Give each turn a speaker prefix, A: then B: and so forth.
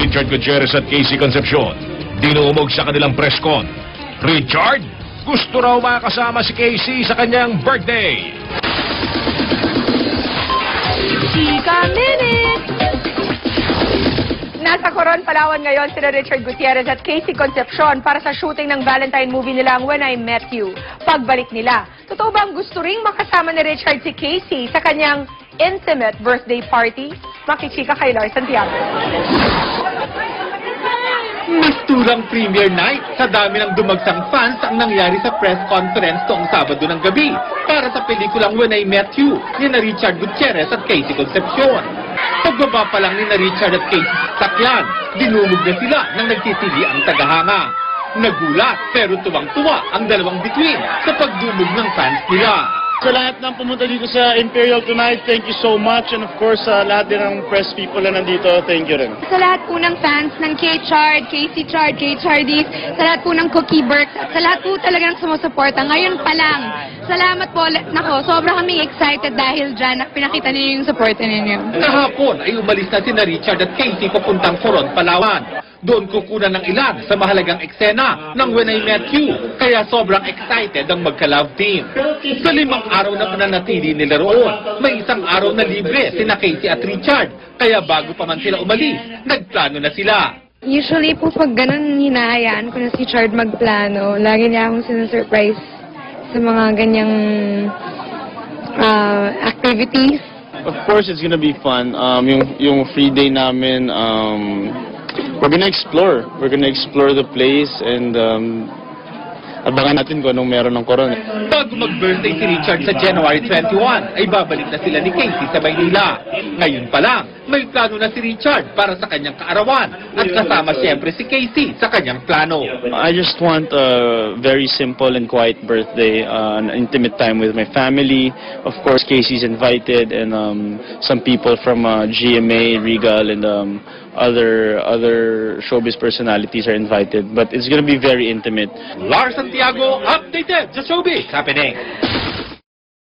A: Richard Gutierrez at Casey Concepcion. Dinumog sa kanilang press con. Richard, gusto raw makasama si Casey sa kanyang birthday.
B: Chika Minute! Nasa Coron, Palawan ngayon sina Richard Gutierrez at Casey Concepcion para sa shooting ng Valentine movie nilang When I Met You. Pagbalik nila, totoo bang gusto ring makasama ni Richard si Casey sa kanyang intimate birthday party? Makichika kay Lars Santiago.
C: Misturang premiere night sa dami ng dumagsang fans ang nangyari sa press conference noong Sabado ng gabi para sa pelikulang When I Met You ni na Richard Gutierrez at Casey Concepcion. Pagbaba pa lang ni na Richard at Casey sa sakyan, dinumog na sila nang nagtitili ang tagahanga. Nagulat pero tuwang-tuwa ang dalawang bituin sa pagdumog ng fans nila.
D: Sa lahat ng pumunta dito sa Imperial tonight, thank you so much. And of course, sa lahat din ng press people na nandito, thank you rin.
E: Sa lahat po ng fans ng K-Chard, Casey Chard, K-Chardies, sa lahat po ng Cookie Burks, at sa lahat po talaga ng sumusuporta. Ngayon pa lang, salamat po. Nako, sobrang kaming excited dahil dyan na pinakita ninyo yung suporta ninyo.
C: Kahapon ay umalis na sina Richard at Casey papuntang Coron, Palawan. Doon kukunan ng ilan sa mahalagang eksena ng When I Met You, kaya sobrang excited ang magka-love team. Sa 5 araw na pananatili nila roon, may 1 araw na libre sina Casey at Richard, kaya bago pa man sila umalis, nagplano na sila.
E: Usually po pag ganun, hinahayaan ko na si Chard magplano. Lagi niya akong sinasurprise sa mga ganyang activities.
D: Of course, it's gonna be fun. Yung free day namin, we're gonna explore. We're gonna explore the place and abangan natin kung anong meron ng Coron.
C: Bago mag-birthday si Richard sa January 21, ay babalik na sila ni Casey sa Maynila. Ngayon pa lang, may plano na si Richard para sa kanyang kaarawan at kasama siyempre si Casey sa kanyang plano.
D: I just want a very simple and quiet birthday, an intimate time with my family. Of course, Casey's invited and some people from GMA, Regal, and other showbiz personalities are invited. But it's gonna be very intimate.
C: Lars Santiago, updated sa showbiz happening.